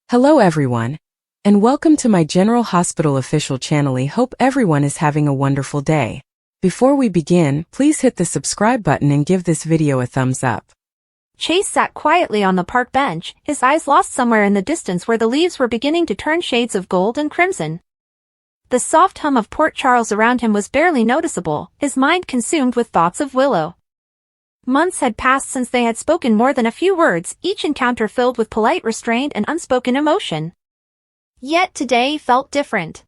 Hello everyone, and welcome to my General Hospital official channel. I hope everyone is having a wonderful day. Before we begin, please hit the subscribe button and give this video a thumbs up. Chase sat quietly on the park bench, his eyes lost somewhere in the distance where the leaves were beginning to turn shades of gold and crimson. The soft hum of Port Charles around him was barely noticeable, his mind consumed with thoughts of Willow. Months had passed since they had spoken more than a few words, each encounter filled with polite restraint and unspoken emotion. Yet today felt different.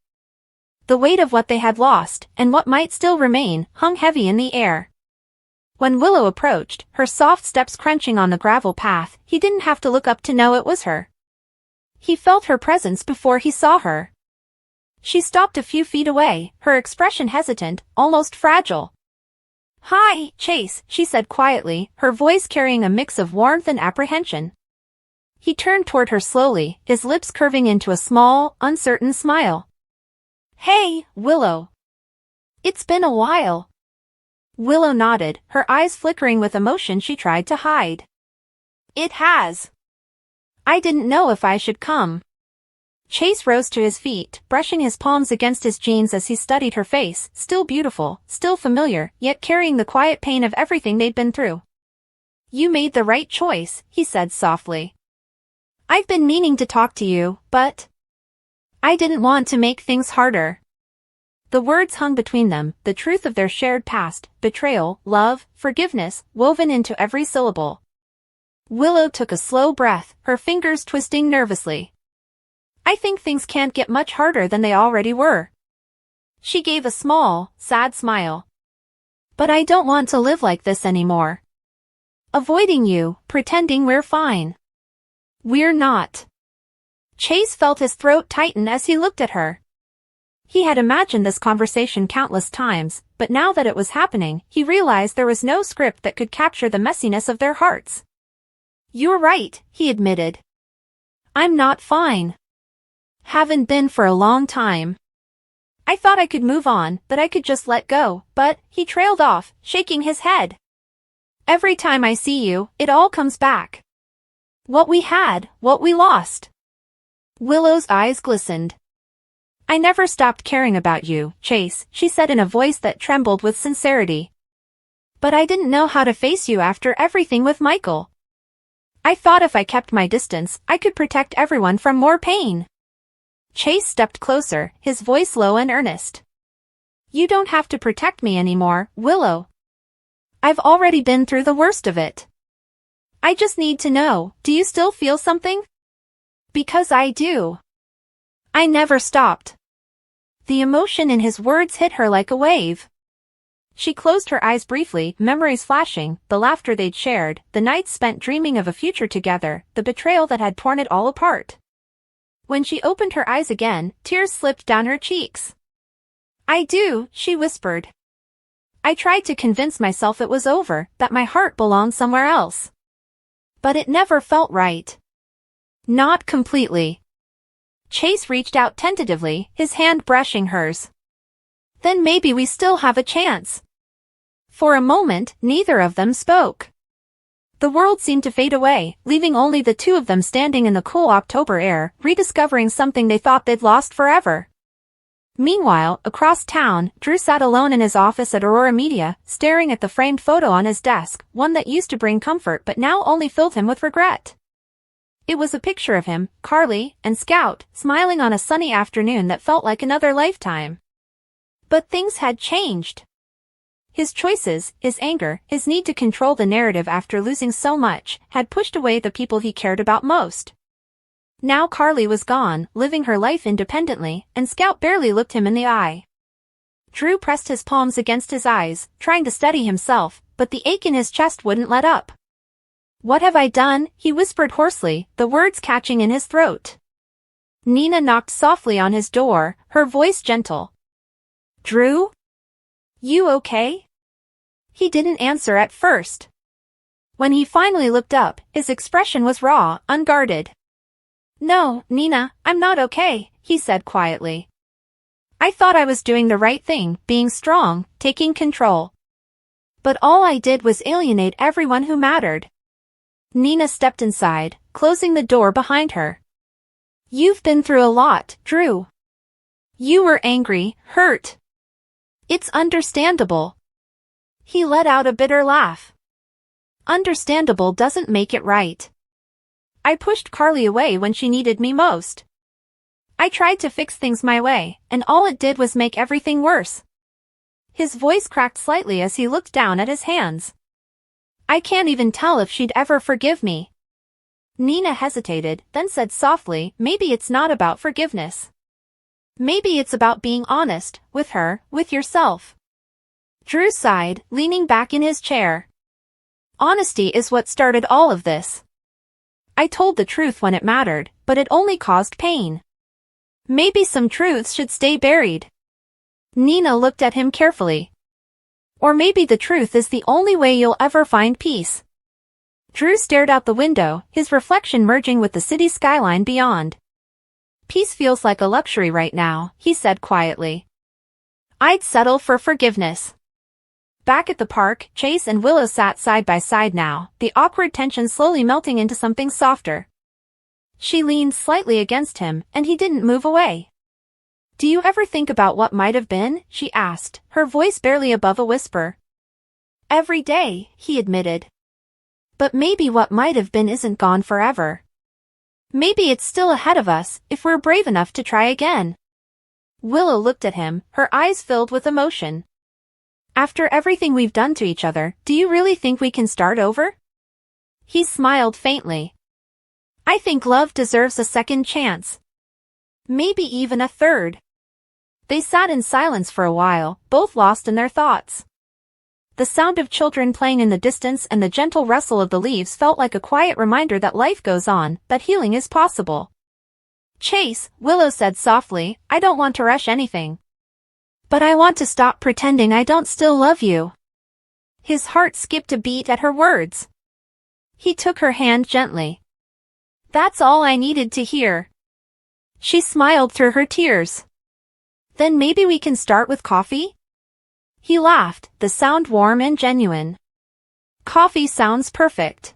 The weight of what they had lost, and what might still remain, hung heavy in the air. When Willow approached, her soft steps crunching on the gravel path, he didn't have to look up to know it was her. He felt her presence before he saw her. She stopped a few feet away, her expression hesitant, almost fragile. "Hi, Chase," she said quietly, her voice carrying a mix of warmth and apprehension. He turned toward her slowly, his lips curving into a small, uncertain smile. "Hey, Willow. It's been a while." Willow nodded, her eyes flickering with emotion she tried to hide. "It has. I didn't know if I should come." Chase rose to his feet, brushing his palms against his jeans as he studied her face, still beautiful, still familiar, yet carrying the quiet pain of everything they'd been through. "You made the right choice," he said softly. "I've been meaning to talk to you, but I didn't want to make things harder." The words hung between them, the truth of their shared past, betrayal, love, forgiveness, woven into every syllable. Willow took a slow breath, her fingers twisting nervously. "I think things can't get much harder than they already were." She gave a small, sad smile. "But I don't want to live like this anymore. Avoiding you, pretending we're fine. We're not." Chase felt his throat tighten as he looked at her. He had imagined this conversation countless times, but now that it was happening, he realized there was no script that could capture the messiness of their hearts. "You're right," he admitted. "I'm not fine. Haven't been for a long time. I thought I could move on, that I could just let go, but," he trailed off, shaking his head. "Every time I see you, it all comes back. What we had, what we lost." Willow's eyes glistened. "I never stopped caring about you, Chase," she said in a voice that trembled with sincerity. "But I didn't know how to face you after everything with Michael. I thought if I kept my distance, I could protect everyone from more pain." Chase stepped closer, his voice low and earnest. "You don't have to protect me anymore, Willow. I've already been through the worst of it. I just need to know, do you still feel something? Because I do. I never stopped." The emotion in his words hit her like a wave. She closed her eyes briefly, memories flashing, the laughter they'd shared, the nights spent dreaming of a future together, the betrayal that had torn it all apart. When she opened her eyes again, tears slipped down her cheeks. "I do," she whispered. "I tried to convince myself it was over, that my heart belonged somewhere else. But it never felt right. Not completely." Chase reached out tentatively, his hand brushing hers. "Then maybe we still have a chance." For a moment, neither of them spoke. The world seemed to fade away, leaving only the two of them standing in the cool October air, rediscovering something they thought they'd lost forever. Meanwhile, across town, Drew sat alone in his office at Aurora Media, staring at the framed photo on his desk, one that used to bring comfort but now only filled him with regret. It was a picture of him, Carly, and Scout, smiling on a sunny afternoon that felt like another lifetime. But things had changed. His choices, his anger, his need to control the narrative after losing so much, had pushed away the people he cared about most. Now Carly was gone, living her life independently, and Scout barely looked him in the eye. Drew pressed his palms against his eyes, trying to steady himself, but the ache in his chest wouldn't let up. "What have I done?" he whispered hoarsely, the words catching in his throat. Nina knocked softly on his door, her voice gentle. "Drew? You okay?" He didn't answer at first. When he finally looked up, his expression was raw, unguarded. "No, Nina, I'm not okay," he said quietly. "I thought I was doing the right thing, being strong, taking control. But all I did was alienate everyone who mattered." Nina stepped inside, closing the door behind her. You've been through a lot, Drew. You were angry, hurt. It's understandable. He let out a bitter laugh. Understandable doesn't make it right. I pushed Carly away when she needed me most. I tried to fix things my way, and all it did was make everything worse. His voice cracked slightly as he looked down at his hands. I can't even tell if she'd ever forgive me. Nina hesitated, then said softly, maybe it's not about forgiveness. Maybe it's about being honest, with her, with yourself. Drew sighed, leaning back in his chair. Honesty is what started all of this. I told the truth when it mattered, but it only caused pain. Maybe some truths should stay buried. Nina looked at him carefully. Or maybe the truth is the only way you'll ever find peace. Drew stared out the window, his reflection merging with the city skyline beyond. Peace feels like a luxury right now, he said quietly. I'd settle for forgiveness. Back at the park, Chase and Willow sat side by side now, the awkward tension slowly melting into something softer. She leaned slightly against him, and he didn't move away. Do you ever think about what might have been? She asked, her voice barely above a whisper. Every day, he admitted. But maybe what might have been isn't gone forever. Maybe it's still ahead of us, if we're brave enough to try again. Willow looked at him, her eyes filled with emotion. After everything we've done to each other, do you really think we can start over? He smiled faintly. I think love deserves a second chance. Maybe even a third. They sat in silence for a while, both lost in their thoughts. The sound of children playing in the distance and the gentle rustle of the leaves felt like a quiet reminder that life goes on, that healing is possible. Chase, Willow said softly, I don't want to rush anything. But I want to stop pretending I don't still love you. His heart skipped a beat at her words. He took her hand gently. That's all I needed to hear. She smiled through her tears. Then maybe we can start with coffee? He laughed, the sound warm and genuine. Coffee sounds perfect.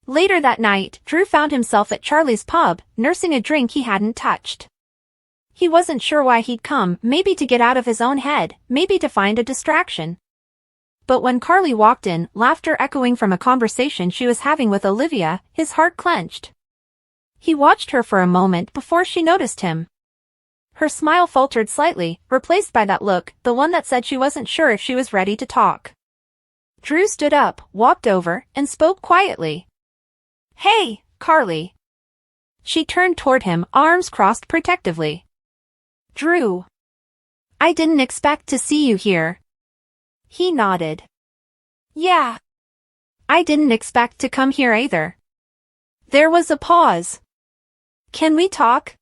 Later that night, Drew found himself at Charlie's pub, nursing a drink he hadn't touched. He wasn't sure why he'd come, maybe to get out of his own head, maybe to find a distraction. But when Carly walked in, laughter echoing from a conversation she was having with Olivia, his heart clenched. He watched her for a moment before she noticed him. Her smile faltered slightly, replaced by that look, the one that said she wasn't sure if she was ready to talk. Drew stood up, walked over, and spoke quietly. Hey, Carly. She turned toward him, arms crossed protectively. Drew. I didn't expect to see you here. He nodded. Yeah. I didn't expect to come here either. There was a pause. Can we talk?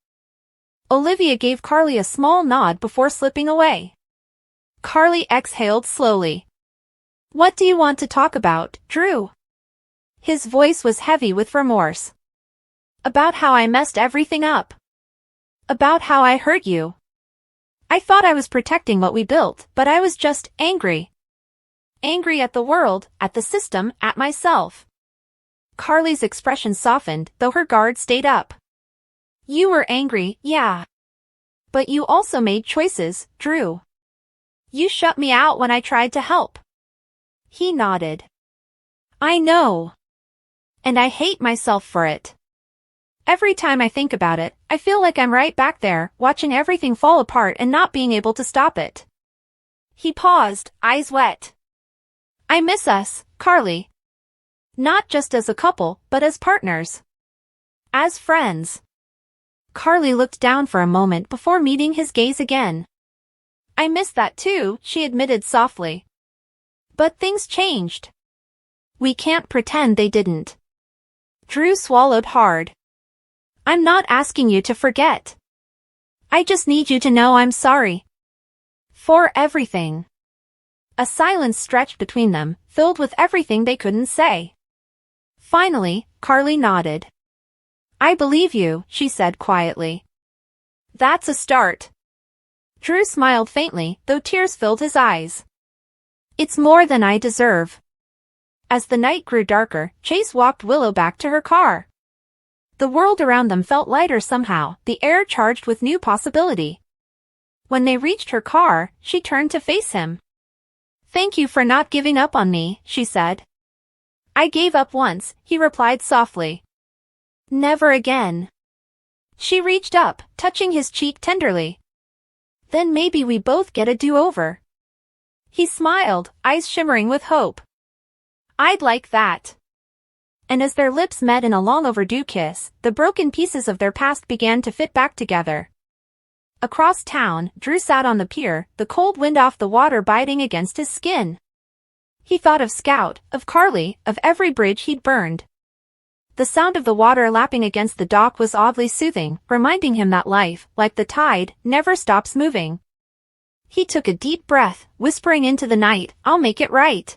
Olivia gave Carly a small nod before slipping away. Carly exhaled slowly. What do you want to talk about, Drew? His voice was heavy with remorse. About how I messed everything up. About how I hurt you. I thought I was protecting what we built, but I was just angry. Angry at the world, at the system, at myself. Carly's expression softened, though her guard stayed up. You were angry, yeah. But you also made choices, Drew. You shut me out when I tried to help. He nodded. I know. And I hate myself for it. Every time I think about it, I feel like I'm right back there, watching everything fall apart and not being able to stop it. He paused, eyes wet. I miss us, Carly. Not just as a couple, but as partners. As friends. Carly looked down for a moment before meeting his gaze again. I miss that too, she admitted softly. But things changed. We can't pretend they didn't. Drew swallowed hard. I'm not asking you to forget. I just need you to know I'm sorry. For everything. A silence stretched between them, filled with everything they couldn't say. Finally, Carly nodded. I believe you, she said quietly. That's a start. Drew smiled faintly, though tears filled his eyes. It's more than I deserve. As the night grew darker, Chase walked Willow back to her car. The world around them felt lighter somehow, the air charged with new possibility. When they reached her car, she turned to face him. "Thank you for not giving up on me," she said. "I gave up once," he replied softly. "Never again." She reached up, touching his cheek tenderly. "Then maybe we both get a do-over." He smiled, eyes shimmering with hope. "I'd like that." And as their lips met in a long overdue kiss, the broken pieces of their past began to fit back together. Across town, Drew sat on the pier, the cold wind off the water biting against his skin. He thought of Scout, of Carly, of every bridge he'd burned. The sound of the water lapping against the dock was oddly soothing, reminding him that life, like the tide, never stops moving. He took a deep breath, whispering into the night, "I'll make it right."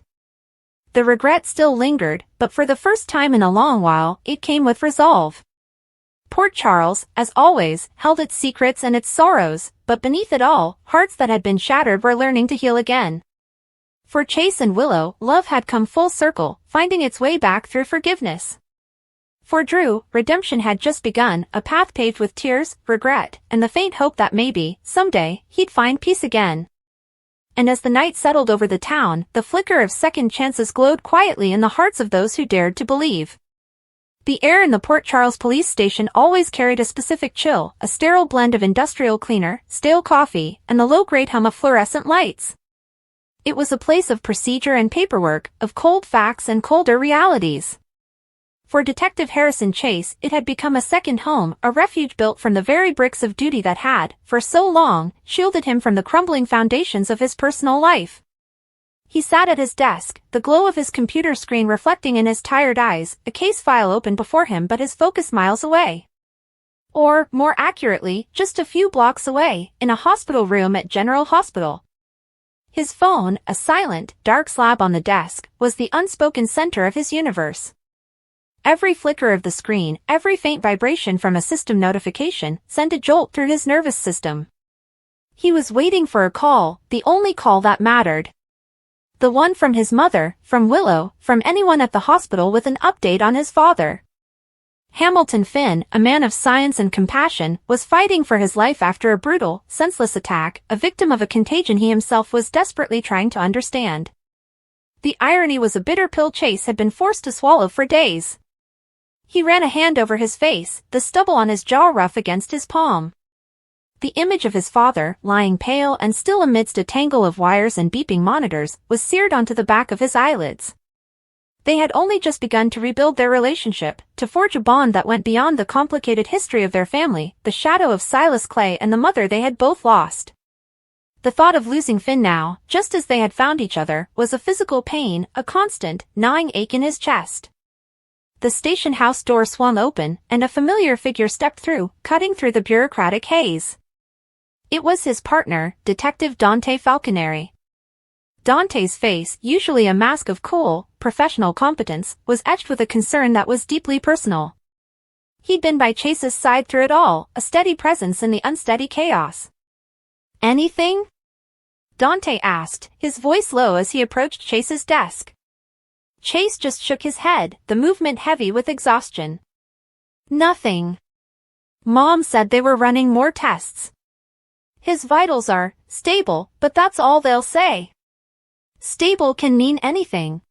The regret still lingered, but for the first time in a long while, it came with resolve. Port Charles, as always, held its secrets and its sorrows, but beneath it all, hearts that had been shattered were learning to heal again. For Chase and Willow, love had come full circle, finding its way back through forgiveness. For Drew, redemption had just begun, a path paved with tears, regret, and the faint hope that maybe, someday, he'd find peace again. And as the night settled over the town, the flicker of second chances glowed quietly in the hearts of those who dared to believe. The air in the Port Charles police station always carried a specific chill, a sterile blend of industrial cleaner, stale coffee, and the low-grade hum of fluorescent lights. It was a place of procedure and paperwork, of cold facts and colder realities. For Detective Harrison Chase, it had become a second home, a refuge built from the very bricks of duty that had, for so long, shielded him from the crumbling foundations of his personal life. He sat at his desk, the glow of his computer screen reflecting in his tired eyes, a case file open before him but his focus miles away. Or, more accurately, just a few blocks away, in a hospital room at General Hospital. His phone, a silent, dark slab on the desk, was the unspoken center of his universe. Every flicker of the screen, every faint vibration from a system notification, sent a jolt through his nervous system. He was waiting for a call, the only call that mattered. The one from his mother, from Willow, from anyone at the hospital with an update on his father. Hamilton Finn, a man of science and compassion, was fighting for his life after a brutal, senseless attack, a victim of a contagion he himself was desperately trying to understand. The irony was a bitter pill Chase had been forced to swallow for days. He ran a hand over his face, the stubble on his jaw rough against his palm. The image of his father, lying pale and still amidst a tangle of wires and beeping monitors, was seared onto the back of his eyelids. They had only just begun to rebuild their relationship, to forge a bond that went beyond the complicated history of their family, the shadow of Silas Clay and the mother they had both lost. The thought of losing Finn now, just as they had found each other, was a physical pain, a constant, gnawing ache in his chest. The station house door swung open, and a familiar figure stepped through, cutting through the bureaucratic haze. It was his partner, Detective Dante Falconeri. Dante's face, usually a mask of cool, professional competence, was etched with a concern that was deeply personal. He'd been by Chase's side through it all, a steady presence in the unsteady chaos. "Anything?" Dante asked, his voice low as he approached Chase's desk. Chase just shook his head, the movement heavy with exhaustion. "Nothing. Mom said they were running more tests. His vitals are stable, but that's all they'll say. Stable can mean anything."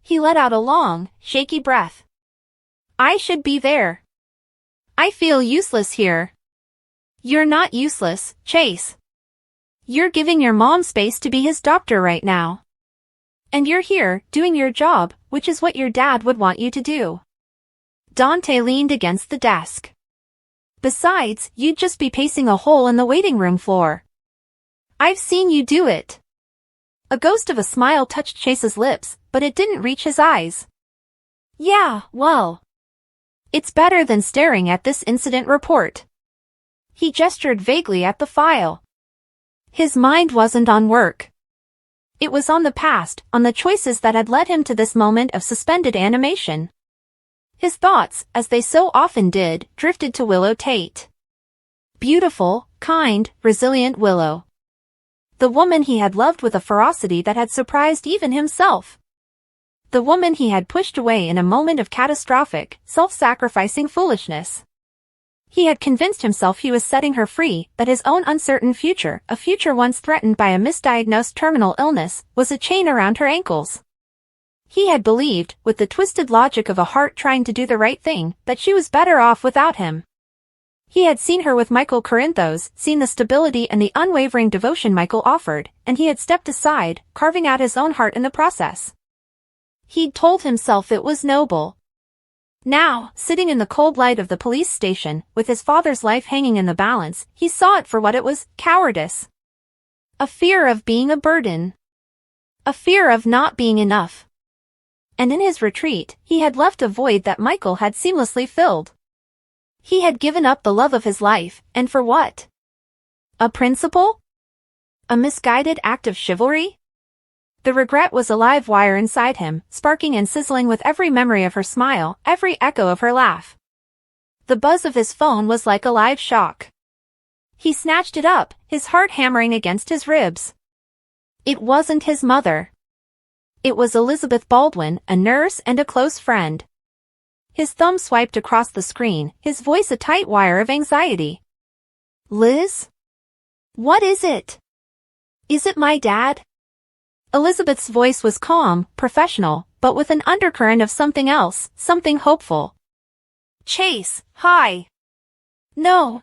He let out a long, shaky breath. "I should be there. I feel useless here." "You're not useless, Chase. You're giving your mom space to be his doctor right now. And you're here, doing your job, which is what your dad would want you to do." Dante leaned against the desk. "Besides, you'd just be pacing a hole in the waiting room floor. I've seen you do it." A ghost of a smile touched Chase's lips, but it didn't reach his eyes. "Yeah, well. It's better than staring at this incident report." He gestured vaguely at the file. His mind wasn't on work. It was on the past, on the choices that had led him to this moment of suspended animation. His thoughts, as they so often did, drifted to Willow Tate. Beautiful, kind, resilient Willow. The woman he had loved with a ferocity that had surprised even himself. the woman he had pushed away in a moment of catastrophic, self-sacrificing foolishness. He had convinced himself he was setting her free, that his own uncertain future, a future once threatened by a misdiagnosed terminal illness, was a chain around her ankles. He had believed, with the twisted logic of a heart trying to do the right thing, that she was better off without him. He had seen her with Michael Corinthos, seen the stability and the unwavering devotion Michael offered, and he had stepped aside, carving out his own heart in the process. He'd told himself it was noble. Now, sitting in the cold light of the police station, with his father's life hanging in the balance, he saw it for what it was: cowardice. A fear of being a burden. A fear of not being enough. And in his retreat, he had left a void that Michael had seamlessly filled. He had given up the love of his life, and for what? A principle? A misguided act of chivalry? The regret was a live wire inside him, sparking and sizzling with every memory of her smile, every echo of her laugh. The buzz of his phone was like a live shock. He snatched it up, his heart hammering against his ribs. It wasn't his mother. It was Elizabeth Baldwin, a nurse and a close friend. His thumb swiped across the screen, his voice a tight wire of anxiety. Liz? What is it? Is it my dad? Elizabeth's voice was calm, professional, but with an undercurrent of something else, something hopeful. Chase, hi. No,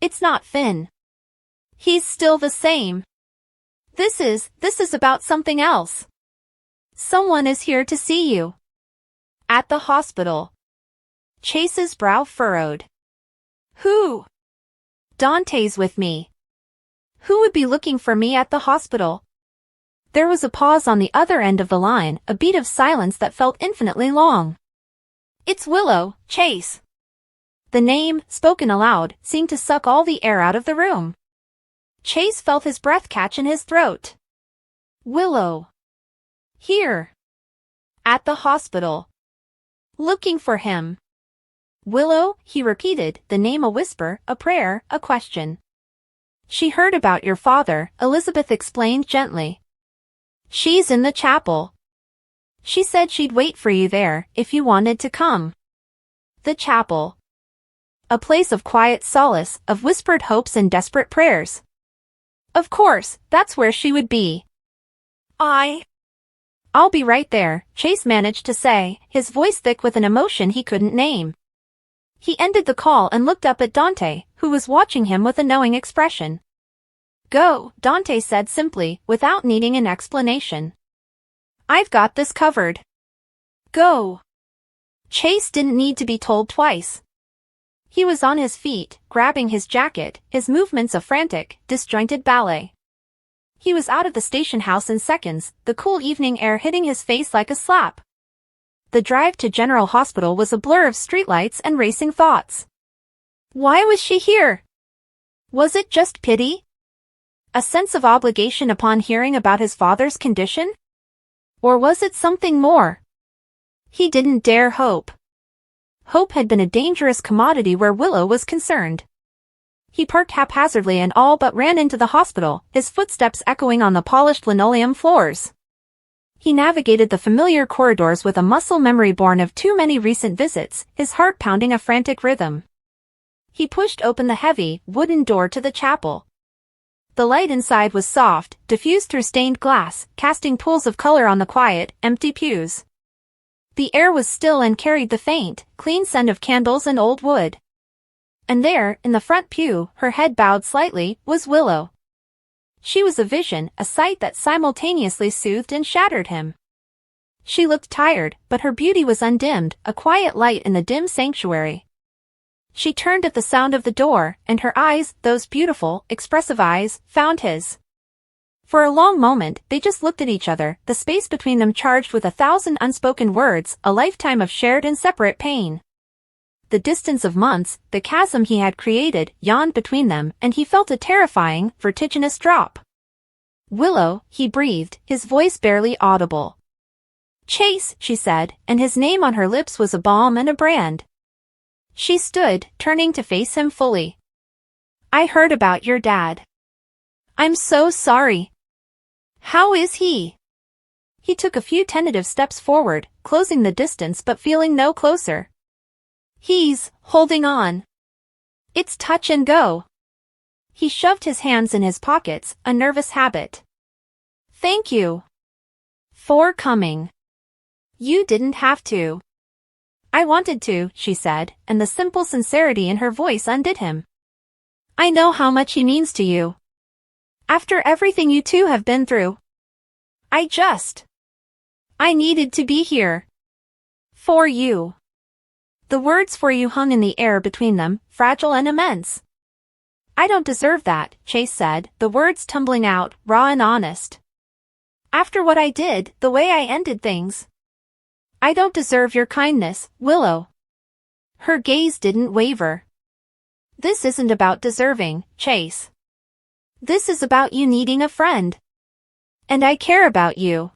it's not Finn. He's still the same. This is about something else. Someone is here to see you. At the hospital. Chase's brow furrowed. Who? Dante's with me. Who would be looking for me at the hospital? There was a pause on the other end of the line, a beat of silence that felt infinitely long. It's Willow, Chase. The name, spoken aloud, seemed to suck all the air out of the room. Chase felt his breath catch in his throat. Willow. Here. At the hospital. Looking for him. Willow, he repeated, the name a whisper, a prayer, a question. She heard about your father, Elizabeth explained gently. She's in the chapel. She said she'd wait for you there, if you wanted to come. The chapel. A place of quiet solace, of whispered hopes and desperate prayers. Of course, that's where she would be. I'll be right there, Chase managed to say, his voice thick with an emotion he couldn't name. He ended the call and looked up at Dante, who was watching him with a knowing expression. Go, Dante said simply, without needing an explanation. I've got this covered. Go. Chase didn't need to be told twice. He was on his feet, grabbing his jacket, his movements a frantic, disjointed ballet. He was out of the station house in seconds, the cool evening air hitting his face like a slap. The drive to General Hospital was a blur of streetlights and racing thoughts. Why was she here? Was it just pity? A sense of obligation upon hearing about his father's condition? Or was it something more? He didn't dare hope. Hope had been a dangerous commodity where Willow was concerned. He parked haphazardly and all but ran into the hospital, his footsteps echoing on the polished linoleum floors. He navigated the familiar corridors with a muscle memory born of too many recent visits, his heart pounding a frantic rhythm. He pushed open the heavy, wooden door to the chapel. The light inside was soft, diffused through stained glass, casting pools of color on the quiet, empty pews. The air was still and carried the faint, clean scent of candles and old wood. And there, in the front pew, her head bowed slightly, was Willow. She was a vision, a sight that simultaneously soothed and shattered him. She looked tired, but her beauty was undimmed, a quiet light in the dim sanctuary. She turned at the sound of the door, and her eyes, those beautiful, expressive eyes, found his. For a long moment, they just looked at each other, the space between them charged with 1,000 unspoken words, a lifetime of shared and separate pain. The distance of months, the chasm he had created, yawned between them, and he felt a terrifying, vertiginous drop. Willow, he breathed, his voice barely audible. Chase, she said, and his name on her lips was a balm and a brand. She stood, turning to face him fully. I heard about your dad. I'm so sorry. How is he? He took a few tentative steps forward, closing the distance but feeling no closer. He's holding on. It's touch and go. He shoved his hands in his pockets, a nervous habit. Thank you for coming. You didn't have to. I wanted to, she said, and the simple sincerity in her voice undid him. I know how much he means to you. After everything you two have been through. I needed to be here. For you. The words for you hung in the air between them, fragile and immense. I don't deserve that, Chase said, the words tumbling out, raw and honest. After what I did, the way I ended things. I don't deserve your kindness, Willow. Her gaze didn't waver. This isn't about deserving, Chase. This is about you needing a friend. And I care about you.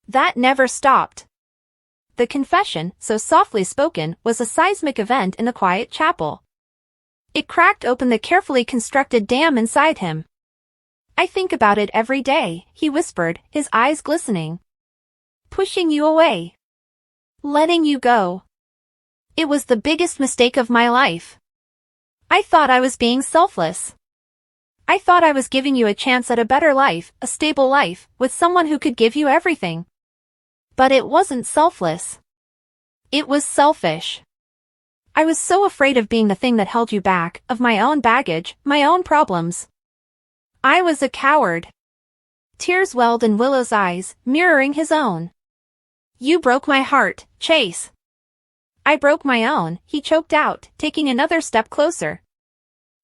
That never stopped. The confession, so softly spoken, was a seismic event in the quiet chapel. It cracked open the carefully constructed dam inside him. I think about it every day, he whispered, his eyes glistening. Pushing you away. Letting you go. It was the biggest mistake of my life. I thought I was being selfless. I thought I was giving you a chance at a better life, a stable life, with someone who could give you everything. But it wasn't selfless. It was selfish. I was so afraid of being the thing that held you back, of my own baggage, my own problems. I was a coward. Tears welled in Willow's eyes, mirroring his own. You broke my heart, Chase. I broke my own, he choked out, taking another step closer.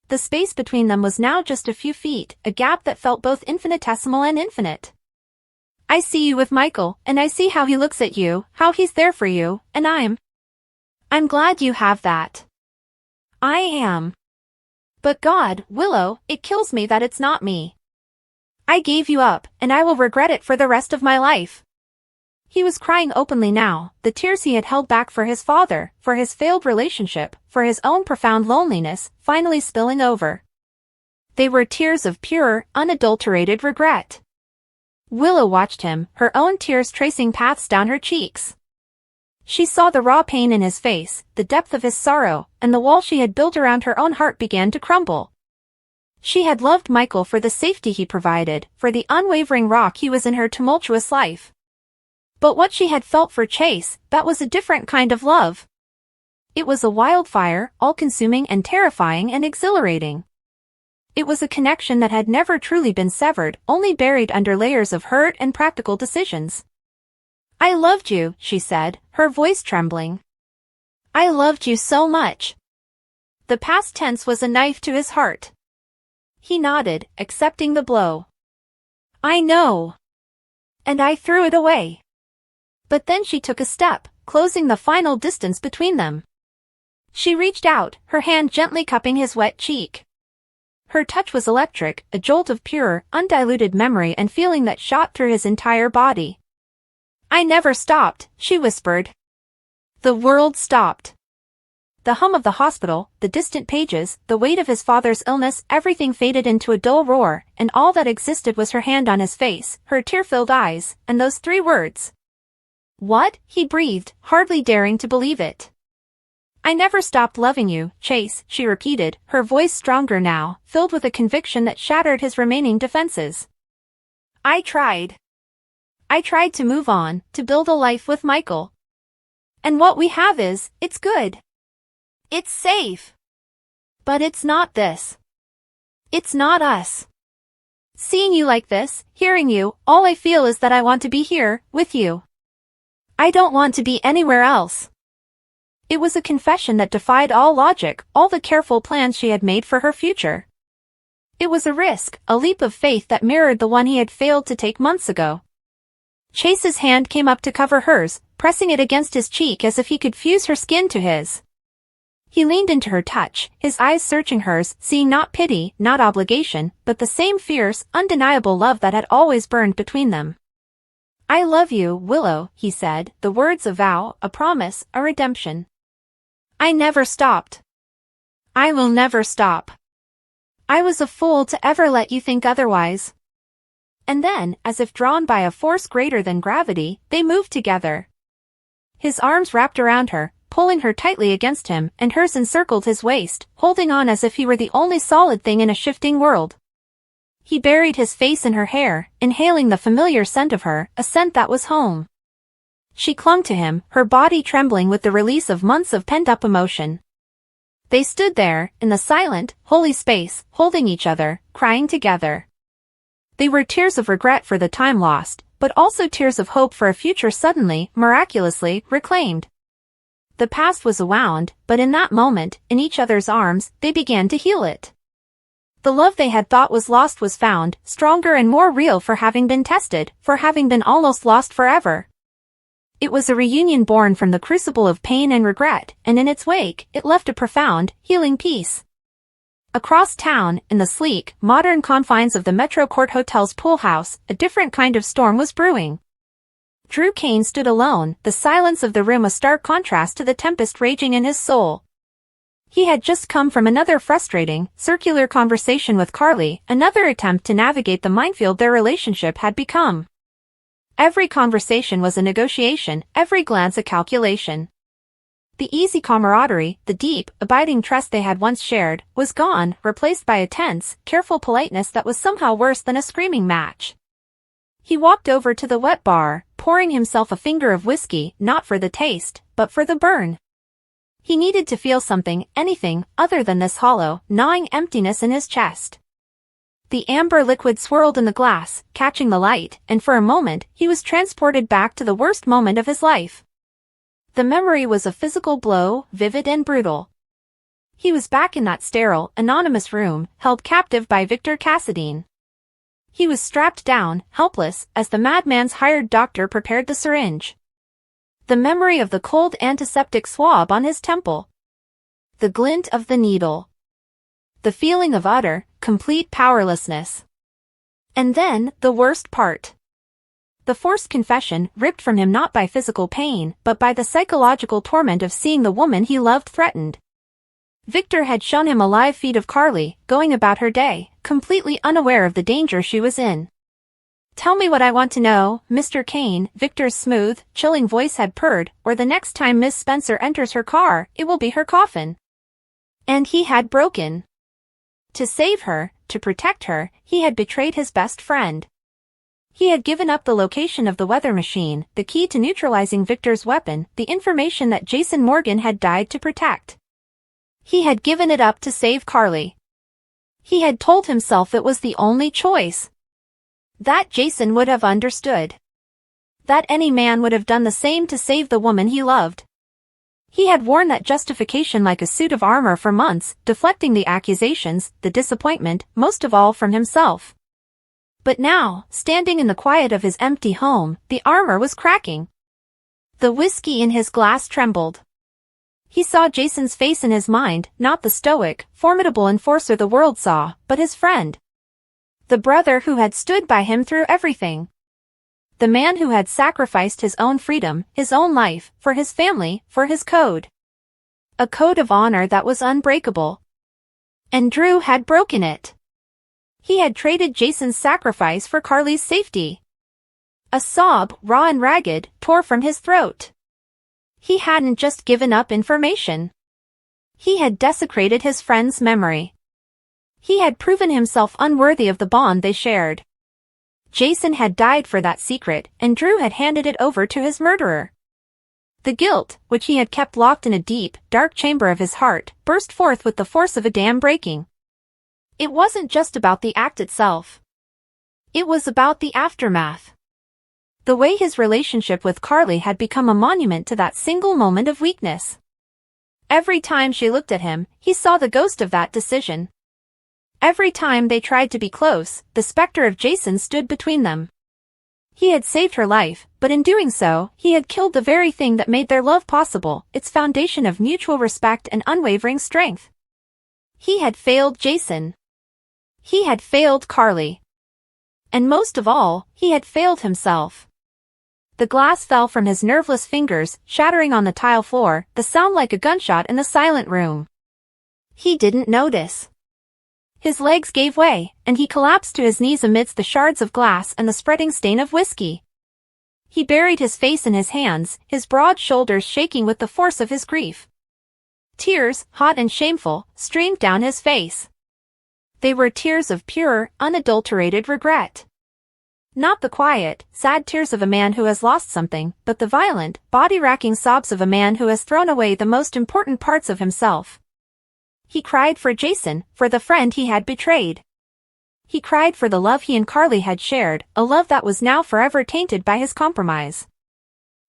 The space between them was now just a few feet, a gap that felt both infinitesimal and infinite. I see you with Michael, and I see how he looks at you, how he's there for you, and I'm glad you have that. I am. But God, Willow, it kills me that it's not me. I gave you up, and I will regret it for the rest of my life. He was crying openly now, the tears he had held back for his father, for his failed relationship, for his own profound loneliness, finally spilling over. They were tears of pure, unadulterated regret. Willow watched him, her own tears tracing paths down her cheeks. She saw the raw pain in his face, the depth of his sorrow, and the wall she had built around her own heart began to crumble. She had loved Michael for the safety he provided, for the unwavering rock he was in her tumultuous life. But what she had felt for Chase, that was a different kind of love. It was a wildfire, all-consuming and terrifying and exhilarating. It was a connection that had never truly been severed, only buried under layers of hurt and practical decisions. I loved you, she said, her voice trembling. I loved you so much. The past tense was a knife to his heart. He nodded, accepting the blow. I know. And I threw it away. But then she took a step, closing the final distance between them. She reached out, her hand gently cupping his wet cheek. Her touch was electric, a jolt of pure, undiluted memory and feeling that shot through his entire body. I never stopped, she whispered. The world stopped. The hum of the hospital, the distant pages, the weight of his father's illness, everything faded into a dull roar, and all that existed was her hand on his face, her tear-filled eyes, and those three words. What? He breathed, hardly daring to believe it. I never stopped loving you, Chase, she repeated, her voice stronger now, filled with a conviction that shattered his remaining defenses. I tried. I tried to move on, to build a life with Michael. And what we have it's good. It's safe. But it's not this. It's not us. Seeing you like this, hearing you, all I feel is that I want to be here, with you. I don't want to be anywhere else. It was a confession that defied all logic, all the careful plans she had made for her future. It was a risk, a leap of faith that mirrored the one he had failed to take months ago. Chase's hand came up to cover hers, pressing it against his cheek as if he could fuse her skin to his. He leaned into her touch, his eyes searching hers, seeing not pity, not obligation, but the same fierce, undeniable love that had always burned between them. I love you, Willow, he said, the words a vow, a promise, a redemption. I never stopped. I will never stop. I was a fool to ever let you think otherwise. And then, as if drawn by a force greater than gravity, they moved together. His arms wrapped around her, pulling her tightly against him, and hers encircled his waist, holding on as if he were the only solid thing in a shifting world. He buried his face in her hair, inhaling the familiar scent of her, a scent that was home. She clung to him, her body trembling with the release of months of pent-up emotion. They stood there, in the silent, holy space, holding each other, crying together. They were tears of regret for the time lost, but also tears of hope for a future suddenly, miraculously, reclaimed. The past was wound, but in that moment, in each other's arms, they began to heal it. The love they had thought was lost was found, stronger and more real for having been tested, for having been almost lost forever. It was a reunion born from the crucible of pain and regret, and in its wake, it left a profound, healing peace. Across town, in the sleek, modern confines of the Metro Court Hotel's pool house, a different kind of storm was brewing. Drew Kane stood alone, the silence of the room a stark contrast to the tempest raging in his soul. He had just come from another frustrating, circular conversation with Carly, another attempt to navigate the minefield their relationship had become. Every conversation was a negotiation, every glance a calculation. The easy camaraderie, the deep, abiding trust they had once shared, was gone, replaced by a tense, careful politeness that was somehow worse than a screaming match. He walked over to the wet bar, pouring himself a finger of whiskey, not for the taste, but for the burn. He needed to feel something, anything, other than this hollow, gnawing emptiness in his chest. The amber liquid swirled in the glass, catching the light, and for a moment, he was transported back to the worst moment of his life. The memory was a physical blow, vivid and brutal. He was back in that sterile, anonymous room, held captive by Victor Cassadine. He was strapped down, helpless, as the madman's hired doctor prepared the syringe. The memory of the cold antiseptic swab on his temple. The glint of the needle. The feeling of utter, complete powerlessness. And then, the worst part. The forced confession, ripped from him not by physical pain, but by the psychological torment of seeing the woman he loved threatened. Victor had shown him a live feed of Carly, going about her day, completely unaware of the danger she was in. "Tell me what I want to know, Mr. Kane," Victor's smooth, chilling voice had purred, "or the next time Miss Spencer enters her car, it will be her coffin." And he had broken. To save her, to protect her, he had betrayed his best friend. He had given up the location of the weather machine, the key to neutralizing Victor's weapon, the information that Jason Morgan had died to protect. He had given it up to save Carly. He had told himself it was the only choice. That Jason would have understood. That any man would have done the same to save the woman he loved. He had worn that justification like a suit of armor for months, deflecting the accusations, the disappointment, most of all from himself. But now, standing in the quiet of his empty home, the armor was cracking. The whiskey in his glass trembled. He saw Jason's face in his mind, not the stoic, formidable enforcer the world saw, but his friend. The brother who had stood by him through everything. The man who had sacrificed his own freedom, his own life, for his family, for his code. A code of honor that was unbreakable. And Drew had broken it. He had traded Jason's sacrifice for Carly's safety. A sob, raw and ragged, tore from his throat. He hadn't just given up information. He had desecrated his friend's memory. He had proven himself unworthy of the bond they shared. Jason had died for that secret, and Drew had handed it over to his murderer. The guilt, which he had kept locked in a deep, dark chamber of his heart, burst forth with the force of a dam breaking. It wasn't just about the act itself. It was about the aftermath. The way his relationship with Carly had become a monument to that single moment of weakness. Every time she looked at him, he saw the ghost of that decision. Every time they tried to be close, the specter of Jason stood between them. He had saved her life, but in doing so, he had killed the very thing that made their love possible, its foundation of mutual respect and unwavering strength. He had failed Jason. He had failed Carly. And most of all, he had failed himself. The glass fell from his nerveless fingers, shattering on the tile floor, the sound like a gunshot in the silent room. He didn't notice. His legs gave way, and he collapsed to his knees amidst the shards of glass and the spreading stain of whiskey. He buried his face in his hands, his broad shoulders shaking with the force of his grief. Tears, hot and shameful, streamed down his face. They were tears of pure, unadulterated regret. Not the quiet, sad tears of a man who has lost something, but the violent, body-racking sobs of a man who has thrown away the most important parts of himself. He cried for Jason, for the friend he had betrayed. He cried for the love he and Carly had shared, a love that was now forever tainted by his compromise.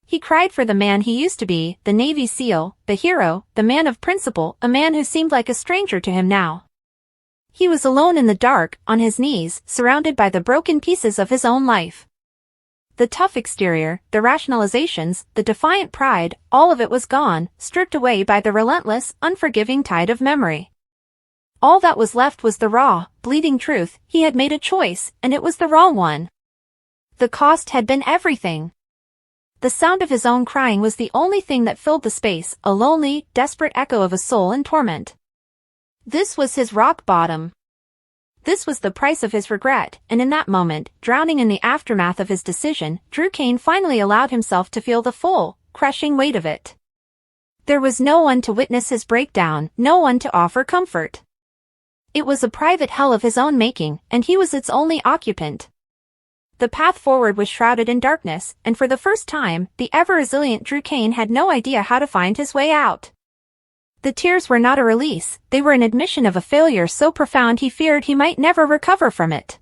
He cried for the man he used to be, the Navy SEAL, the hero, the man of principle, a man who seemed like a stranger to him now. He was alone in the dark, on his knees, surrounded by the broken pieces of his own life. The tough exterior, the rationalizations, the defiant pride, all of it was gone, stripped away by the relentless, unforgiving tide of memory. All that was left was the raw, bleeding truth. He had made a choice, and it was the wrong one. The cost had been everything. The sound of his own crying was the only thing that filled the space, a lonely, desperate echo of a soul in torment. This was his rock bottom. This was the price of his regret, and in that moment, drowning in the aftermath of his decision, Drew Kane finally allowed himself to feel the full, crushing weight of it. There was no one to witness his breakdown, no one to offer comfort. It was a private hell of his own making, and he was its only occupant. The path forward was shrouded in darkness, and for the first time, the ever-resilient Drew Kane had no idea how to find his way out. The tears were not a release, they were an admission of a failure so profound he feared he might never recover from it.